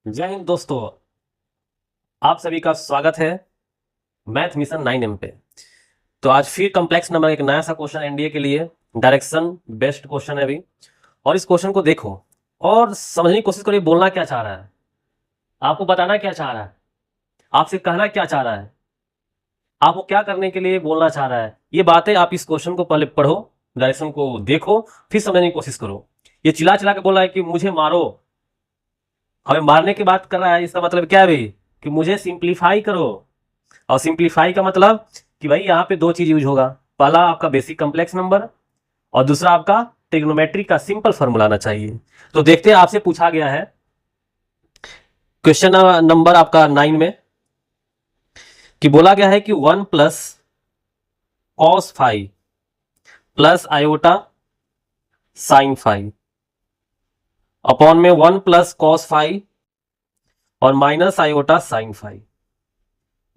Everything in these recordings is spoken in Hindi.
जय हिंद दोस्तों। आप सभी का स्वागत है मैथ मिशन 9M पे। तो आज फिर कॉम्प्लेक्स नंबर एक नया सा क्वेश्चन एनडीए के लिए डायरेक्शन बेस्ड क्वेश्चन है अभी। और इस क्वेश्चन को देखो और समझने की कोशिश करो, ये बोलना क्या चाह रहा है, आपको बताना क्या चाह रहा है, आपसे कहना क्या चाह रहा है, आपको क्या करने के लिए बोलना चाह रहा है। ये बातें आप इस क्वेश्चन को पहले पढ़ो, डायरेक्शन को देखो, फिर समझने की कोशिश करो। ये चिल्ला चिल्ला के बोल रहा है कि मुझे मारो, हमें मारने की बात कर रहा है। इसका मतलब क्या है भाई कि मुझे सिंप्लीफाई करो। और सिंप्लीफाई का मतलब कि भाई यहाँ पे दो चीज यूज होगा, पहला आपका बेसिक कॉम्प्लेक्स नंबर और दूसरा आपका ट्रिग्नोमेट्री का सिंपल फॉर्मूला आना चाहिए। तो देखते हैं, आपसे पूछा गया है क्वेश्चन नंबर आपका 9 में कि बोला गया है कि 1 plus cos five plus iota sign five upon में 1 प्लस कॉस फाइव और माइनस आयोटा साइन फाइव,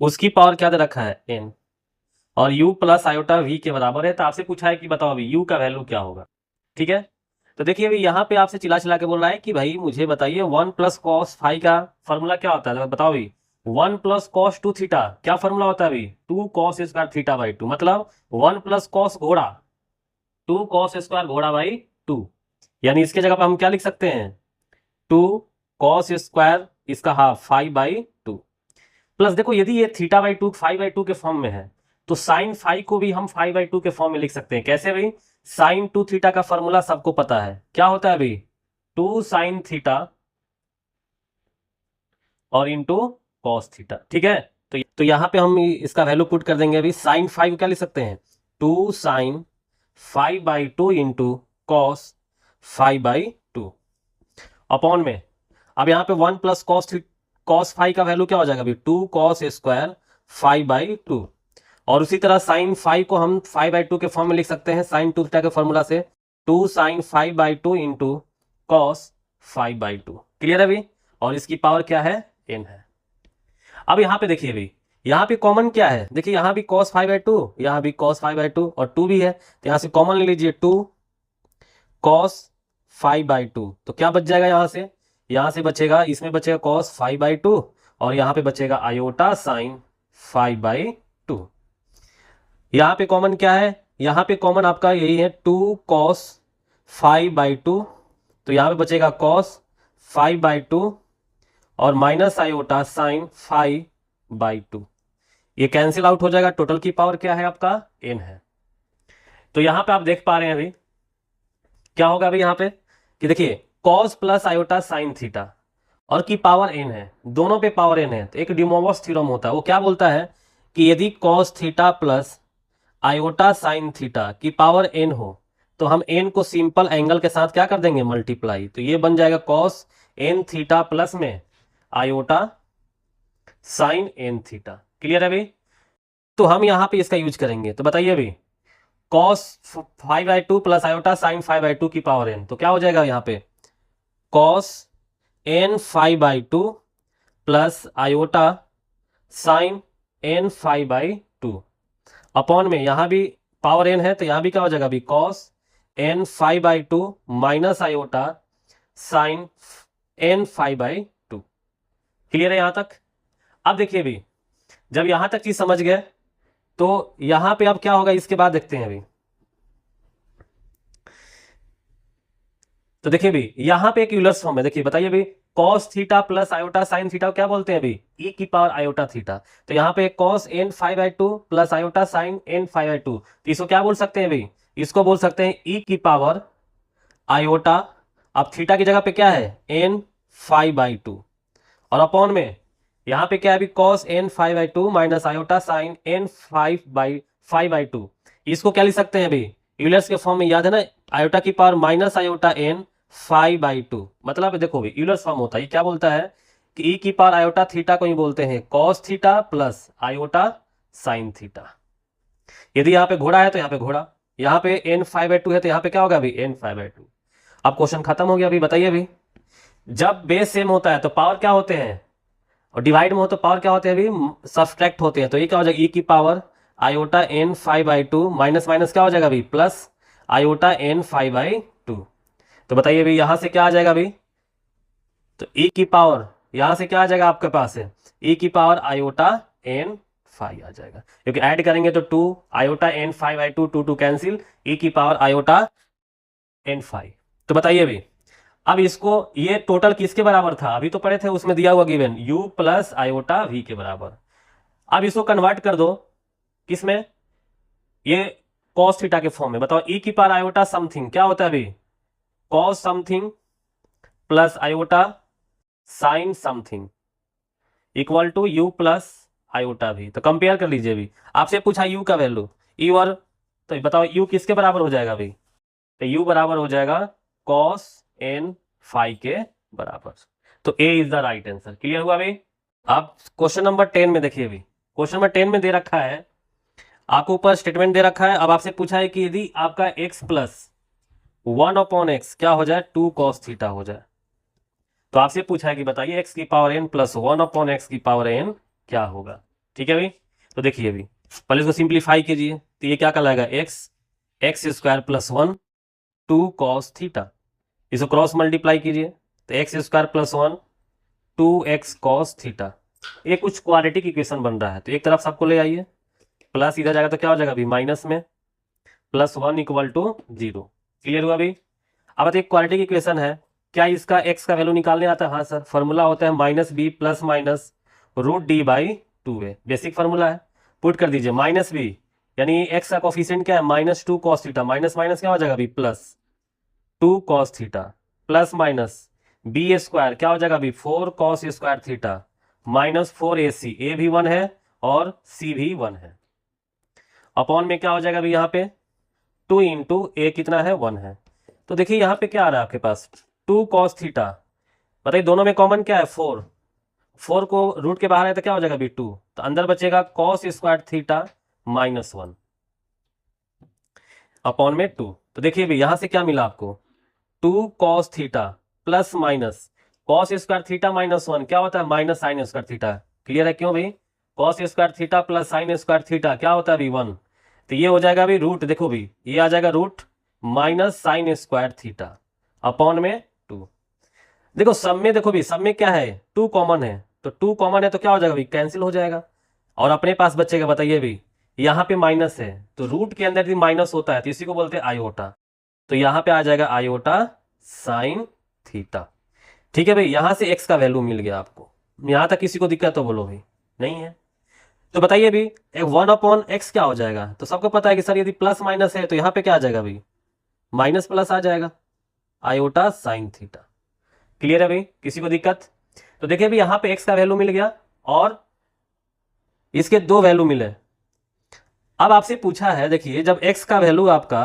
उसकी पावर क्या दे रखा है n, और u प्लस आयोटा v के बराबर है। तो आपसे पूछा है कि बताओ अभी u का वैल्यू क्या होगा। ठीक है, तो देखिए अभी यहाँ पे आपसे चिल्ला चिल्ला के बोल रहा है कि भाई मुझे बताइए 1 प्लस कॉस फाइव का फॉर्मूला क्या होता है। तो बताओ अभी 1 प्लस कॉस टू थीटा क्या फॉर्मूला होता है अभी, 2 कॉस स्क्वायर थीटा बाई 2, मतलब 1 प्लस कॉस घोड़ा 2 कॉस स्क्वायर घोड़ा बाई 2। यानी इसके जगह पर हम क्या लिख सकते हैं, 2 कॉस स्क्वायर इसका हाफ 5/2 प्लस देखो यदि ये थीटा बाई 2 5/2 के फॉर्म में है तो साइन 5 को भी हम 5/2 के फॉर्म में लिख सकते हैं। कैसे भाई, साइन 2 थीटा का फॉर्मूला सबको पता है, क्या होता है भाई 2 साइन थीटा और इंटू कॉस थीटा। ठीक है, तो यहां पे हम इसका वैल्यू पुट कर देंगे। अभी साइन 5 को क्या लिख सकते हैं, 2 साइन 5/2 इंटू कॉस 5/2 अपॉन में अब यहाँ पे 1 प्लस कॉस 5 का वैल्यू क्या हो जाएगा अभी, 2 कॉस स्क्वायर 5/2। और उसी तरह साइन 5 को हम 5/2 के फॉर्म में लिख सकते हैं, साइन 2 थीटा के फॉर्मूला से 2 साइन 5/2 इंटू कॉस 5/2। क्लियर है अभी, और इसकी पावर क्या है, n है। अब यहाँ पे देखिए अभी, यहाँ पे कॉमन क्या है, देखिए यहाँ भी cos 5/2, यहाँ भी cos 5/2 और 2 भी है, तो यहाँ से कॉमन ले लीजिए 2 cos 5/2। तो क्या बच जाएगा यहाँ से बचेगा, इसमें बचेगा cos 5/2 और यहाँ पे बचेगा आयोटा साइन 5/2। यहाँ पे कॉमन क्या है, यहाँ पे कॉमन आपका यही है 2 cos 5/2, तो यहाँ पे बचेगा cos 5/2 और माइनस आयोटा साइन 5/2। ये कैंसिल आउट हो जाएगा, टोटल की पावर क्या है आपका, n है। तो यहाँ पे आप देख पा रहे हैं अभी क्या होगा अभी यहाँ पे कि देखिए cos plus iota sine theta और की पावर n है, दोनों पे पावर n है। तो एक डिमोवर्स थ्योरम होता है, वो क्या बोलता है कि यदि cos theta plus iota sine theta की पावर n हो तो हम n को सिंपल एंगल के साथ क्या कर देंगे, मल्टीप्लाई। तो ये बन जाएगा cos n थीटा प्लस में iota sine n theta. Clear है अभी, तो हम यहाँ पे इसका यूज करेंगे। तो बताइए अभी cos 5/2 प्लस आयोटा साइन 5/2 की पावर n, तो क्या हो जाएगा यहाँ पे cos n 5/2 plus iota sine n 5/2 upon में यहाँ भी पावर n है तो यहाँ भी क्या हो जाएगा अभी cos n 5/2 minus iota sine n 5/2। Clear है यहाँ तक। अब देखिए अभी जब यहां तक चीज समझ गए तो यहां पे अब क्या होगा इसके बाद देखते हैं अभी। तो देखिए अभी यहां पे एक यूलर्स फॉर्म है, देखिए बताइए अभी cos theta plus iota sine theta को क्या बोलते हैं अभी, e की पावर आयोटा थीटा। तो यहाँ पे cos n 5/2 plus iota sine n 5/2, तो इसको क्या बोल सकते हैं अभी, इसको बोल सकते हैं e की पावर आयोटा, अब थीटा की जगह पे क्या है n 5/2 और अपॉन में यहाँ पे क्या है अभी cos n 5/2 minus iota sine n 5/2। इसको क्या लिख सकते हैं अभी, यूलर्स के फॉर्म में याद है ना, आयोटा की पावर माइनस आयोटा n 5/2। मतलब देखो भी यूलर्स फॉर्म होता है, ये क्या बोलता है कि e की पावर आयोटा थीटा को ही बोलते हैं cos theta plus iota sine theta. यदि यहाँ पे घोड़ा है तो यहाँ पे घोड़ा, यहाँ पे n 5/2 है तो यहाँ पे क्या होगा अभी n 5/2। अब क्वेश्चन खत्म हो गया। अभी बताइए अभी जब बेस सेम होता है तो पावर क्या होते हैं, और डिवाइड में हो तो पावर क्या होते हैं अभी, सब्सट्रैक्ट होते हैं। तो ये क्या हो जाएगा e की power iota n 5/2 minus minus क्या हो जाएगा अभी प्लस आयोटा n 5/2। तो बताइए अभी यहां से क्या आ जाएगा अभी, तो e की पावर यहां से क्या आ जाएगा आपके पास है e की पावर आयोटा n फाई आ जाएगा, क्योंकि ऐड करेंगे तो 2 iota n phi by 2 2 cancel, e की पावर आयोटा n फाई। तो बताइए अभी, अब इसको ये टोटल किसके बराबर था, अभी तो पढ़े थे उसमें दिया हुआ given u plus iota v के बराबर। अब इसको कन्वर्ट कर दो किसमें, ये कॉस थीटा के फॉर्म में। बताओ e की पावर आयोटा समथिंग क्या होता है अभी, cos something plus iota sine something equal to u plus iota भी। तो कंपेयर कर लीजिए अभी, आपसे पूछा यू का वैल्यू ई और, तो बताओ यू किसके बराबर हो जाएगा अभी, तो यू बराबर हो जाएगा कॉस एन फाई के बराबर। तो A is the right answer. Clear हुआ अभी। अब क्वेश्चन नंबर 10 में देखिए, अभी क्वेश्चन नंबर 10 में दे रखा है आपको, ऊपर स्टेटमेंट दे रखा है। अब आपसे पूछा है कि यदि आपका x प्लस 1/x क्या हो जाए, 2 cos थीटा हो जाए, तो आपसे पूछा है कि बताइए x की पावर n प्लस 1/x की पावर n क्या होगा। ठीक है भाई, तो देखिए अभी पहले इसको सिंप्लीफाई कीजिए, तो ये क्या कहलाएगा x square plus 1 2 cos theta, इसको क्रॉस मल्टीप्लाई कीजिए तो x square plus 1 2x cos theta. ये कुछ क्वाड्रेटिक इक्वेशन बन रहा है, तो एक तरफ सबको ले आइए, प्लस इधर जाएगा तो क्या हो जाएगा अभी माइनस में, प्लस 1 इक्वल टू 0। क्लियर हुआ अभी। अब एक क्वाड्रेटिक इक्वेशन है, क्या इसका x का वैल्यू निकालने आता है, हाँ सर, फॉर्मूला होता है minus b plus minus root d by 2a, basic formula है। पुट कर दीजिए माइनस बी, यानी x का कोफिशिएंट क्या है -2 cos थीटा, माइनस माइनस क्या हो जाएगा अभी plus 2 cos theta, plus minus b square क्या हो जाएगा अभी 4 cos square theta minus 4ac, a भी 1 है और c भी 1 है, अपॉन में क्या हो जाएगा अभी यहाँ पे 2 इंटू ए कितना है 1 है। तो देखिए यहाँ पे क्या आ रहा है आपके पास 2 cos थीटा, बताइए दोनों में कॉमन क्या है 4, 4 को रूट के बाहर है तो क्या हो जाएगा अभी 2, तो अंदर बचेगा cos स्क्वायर थीटा -1 अपॉन में 2। तो देखिए अभी यहां से क्या मिला आपको 2 cos theta plus minus cos square theta -1 क्या होता है minus sine square theta. Clear है क्यों भाई, cos square theta plus sign square theta क्या होता है अभी 1, तो ये हो जाएगा अभी रूट, देखो भी ये आ जाएगा root minus sine square theta upon में 2। देखो सब में, देखो भी सब में क्या है 2 कॉमन है, तो 2 कॉमन है तो क्या हो जाएगा भाई कैंसिल हो जाएगा, और अपने पास बचेगा बताइए भी यहाँ पे माइनस है, तो रूट के अंदर भी माइनस होता है तो इसी को बोलते हैं आयोटा, तो यहाँ पे आ जाएगा आयोटा साइन थीटा। ठीक है भाई, यहां से x का वैल्यू मिल गया आपको, यहां तक किसी को दिक्कत तो बोलो भाई नहीं है। तो बताइए भी 1/x क्या हो जाएगा, तो सबको पता है कि सर यदि प्लस माइनस है तो यहाँ पे क्या आ जाएगा भाई माइनस प्लस आ जाएगा आयोटा साइन थीटा। क्लियर है भाई, किसी को दिक्कत। तो देखिए भी यहाँ पे x का वैल्यू मिल गया और इसके 2 वैल्यू मिले। अब आपसे पूछा है, देखिए जब x का वैल्यू आपका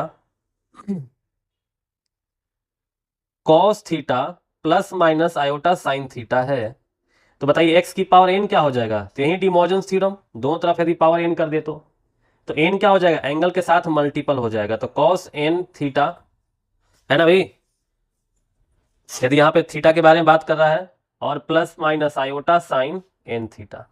cos theta plus minus iota sine theta है, तो बताइए x की पावर n क्या हो जाएगा, तो यही डिमॉर्गन्स थ्योरम, दोनों तरफ यदि पावर n कर दे तो n क्या हो जाएगा एंगल के साथ मल्टीपल हो जाएगा, तो cos n थीटा है ना भाई, यदि यहाँ पे थीटा के बारे में बात कर रहा है, और plus minus iota sine n theta.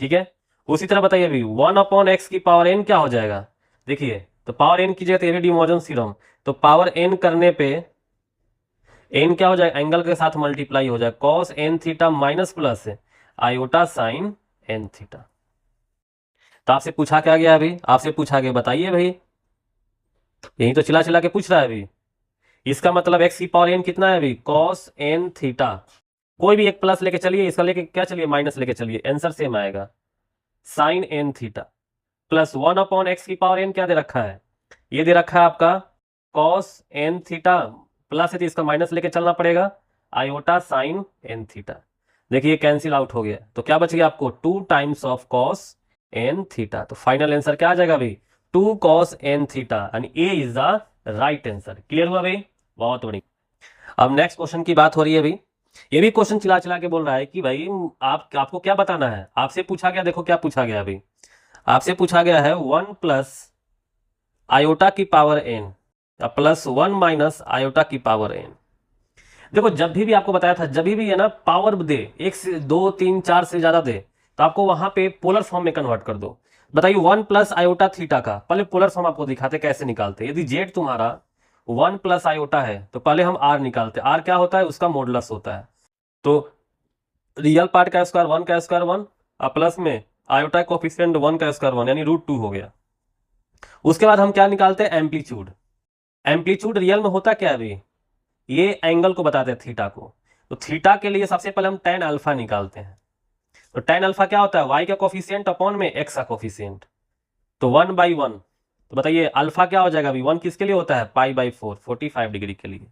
ठीक है, उसी तरह बताइए अभी 1/x की पावर n क्या हो जाएगा, देखिए तो पावर n कीजिएगा तो ये डिमॉर्गन्स थ्योरम, तो पावर n करने पे n क्या हो जाएगा एंगल के साथ मल्टीप्लाई हो जाएगा cos n theta minus plus iota sine n theta. तो आपसे पूछा क्या गया अभी, आपसे पूछा गया बताइए भाई, यही तो चिल्ला चिल्ला के पूछ रहा है अभी, इसका मतलब x की पावर n कितना है अभी cos n थीटा, कोई भी एक प्लस लेके चलिए, इसका लेके क्या चलिए माइनस लेके चलिए, आंसर सेम आएगा sine n theta plus 1/x की पावर n क्या दे रखा है, ये दे रखा है आपका cos n थीटा, प्लस है तो इसका माइनस लेके चलना पड़ेगा आयोटा साइन n थीटा। देखिए कैंसिल आउट हो गया, तो क्या बच गया आपको 2 times of cos n theta. तो फाइनल आंसर क्या आ जाएगा भाई 2 cos n थीटा, यानी A is the right answer. Clear हुआ भाई, बहुत बढ़िया। अब नेक्स्ट क्वेश्चन की बात हो रही है भाई, ये भी क्वेश्चन चिल्ला चिल्ला के बोल रहा है कि भाई आपको क्या बताना है, आपसे पूछा गया, देखो क्या पूछा गया अभी, आपसे पूछा गया है 1 प्लस आयोटा की power n plus 1 minus iota की पावर n। देखो जब भी आपको बताया था, जब भी है ना पावर दे 1 से 2 3 4 से ज्यादा दे, तो आपको वहां पे पोलर फॉर्म में कन्वर्ट कर दो। बताइए 1 प्लस आयोटा थीटा का पहले पोलर फॉर्म आपको दिखाते कैसे निकालते। यदि जेड तुम्हारा 1 प्लस आयोटा है तो पहले हम आर निकालते, आर क्या होता है उसका मॉडुलस होता है, तो रियल पार्ट का स्क्वायर 1 का स्क्वायर 1 और प्लस में आयोटा कोफिशिएंट 1 का स्क्वायर 1 यानी √2 हो गया। उसके बाद हम क्या निकालते हैं, एम्पलीट्यूड। एम्पलीट्यूड रियल में होता क्या है अभी, ये एंगल को बताते हैं थीटा को। तो थीटा के लिए सबसे पहले हम tan अल्फा निकालते हैं। तो tan अल्फा क्या होता है, y का कोफिशिएंट अपॉन में x का कोफिशिएंट, तो 1/1। तो बताइए अल्फा क्या हो जाएगा अभी, 1 किसके लिए होता है, π/4 45 डिग्री के लिए।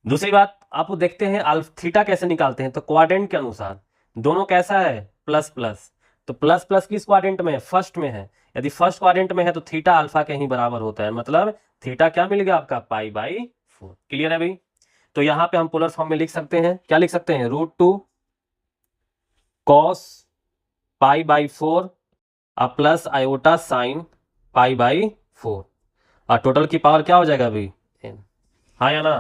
दूसरी बात आप देखते हैं थीटा कैसे निकालते हैं, तो क्वाड्रेंट के अनुसार दोनों कैसा है, प्लस प्लस। तो प्लस प्लस किस क्वाड्रेंट में है, फर्स्ट में है। यदि फर्स्ट क्वाड्रेंट में है तो थीटा अल्फा के ही बराबर होता है, मतलब थीटा क्या मिल गया आपका, π/4। क्लियर है भाई। तो यहां पे हम पोलर फॉर्म में लिख सकते हैं, क्या लिख सकते हैं, √2 cos π/4 प्लस आयोटा साइन π/4 और टोटल की पावर क्या हो जाएगा अभी, n। हाँ या ना,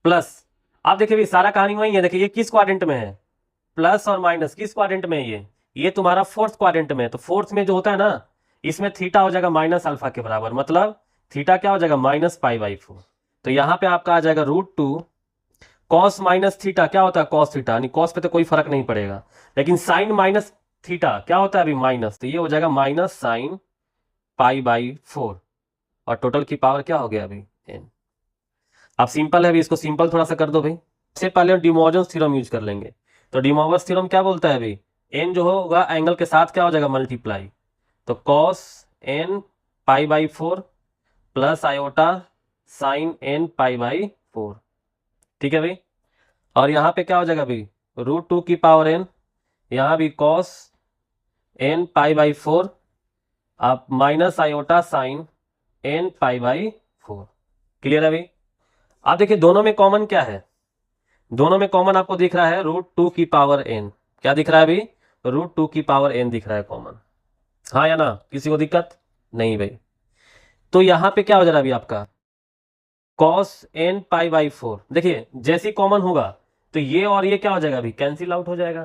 प्लस। आप देखिए भी सारा कहानी वही है, देखिए ये किस क्वाड्रेंट में है, प्लस और माइनस किस क्वाड्रेंट में है, ये तुम्हारा फोर्थ क्वाड्रेंट में है। तो फोर्थ में जो होता है ना, इसमें थीटा हो जाएगा माइनस अल्फा के बराबर, मतलब थीटा क्या हो जाएगा, -π/4। तो यहां पे आपका आ जाएगा √2 कॉस माइनस थीटा, क्या होता है कॉस थीटा, यानी कॉस पे तो कोई फर्क नहीं पड़ेगा, लेकिन साइन माइनस थीटा क्या होता है अभी, माइनस। तो ये हो जाएगा माइनस साइन π/4 और टोटल की पावर क्या हो गया अभी, n। अब सिंपल है अभी, इसको सिंपल थोड़ा सा कर दो भाई। सबसे पहले हम डिमॉर्गन्स थ्योरम यूज कर लेंगे। तो डिमॉर्गन्स थ्योरम क्या बोलता है अभी, n जो होगा एंगल के साथ क्या हो जाएगा, मल्टीप्लाई। तो cos n π/4 plus iota sine n π/4। ठीक है भाई। और यहाँ पे क्या हो जाएगा अभी, √2 की पावर n, यहाँ भी कॉस n π/4 आप minus iota sine n π/4। Clear है भाई। आप देखिए दोनों में कॉमन क्या है, दोनों में कॉमन आपको दिख रहा है √2 की पावर n। क्या दिख रहा है अभी, √2 की पावर n दिख रहा है कॉमन। हाँ या ना, किसी को दिक्कत नहीं भाई। तो यहां पे क्या हो जा रहा है अभी आपका, cos n π/4। देखिए जैसे कॉमन होगा तो ये और ये क्या हो जाएगा अभी, कैंसिल आउट हो जाएगा।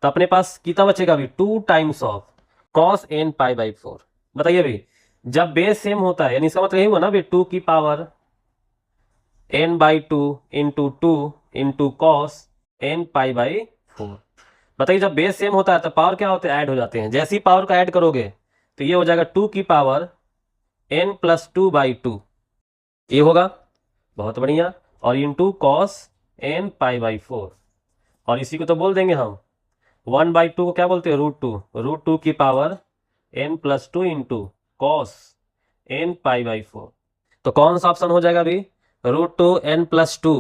तो अपने पास कितना बचेगा अभी, 2 टाइम्स ऑफ cos n π/4। बताइए भाई, जब बेस सेम होता है यानी इसका मतलब यही हुआ ना भाई, 2 की power n/2 into 2 into cos n π/4। बताइए जब बेस सेम होता है तो पावर क्या होते हैं, ऐड हो जाते हैं। जैसे ही पावर का ऐड करोगे तो ये हो जाएगा 2 की पावर n+2/2, ये होगा, बहुत बढ़िया। और इंटू कॉस n π/4, और इसी को तो बोल देंगे हम 1/2 को क्या बोलते हैं, √2 की power n+2 into cos n π/4। तो कौन सा ऑप्शन हो जाएगा अभी, √2 n+2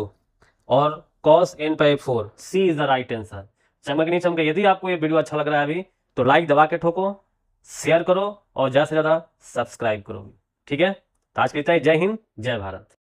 और cos n/4, C is the right answer. चमक नहीं चमके। यदि आपको ये वीडियो अच्छा लग रहा है अभी तो लाइक दबा के ठोको, शेयर करो और ज्यादा से ज्यादा सब्सक्राइब करो। ठीक है, तो आज के लिए जय हिंद जय भारत।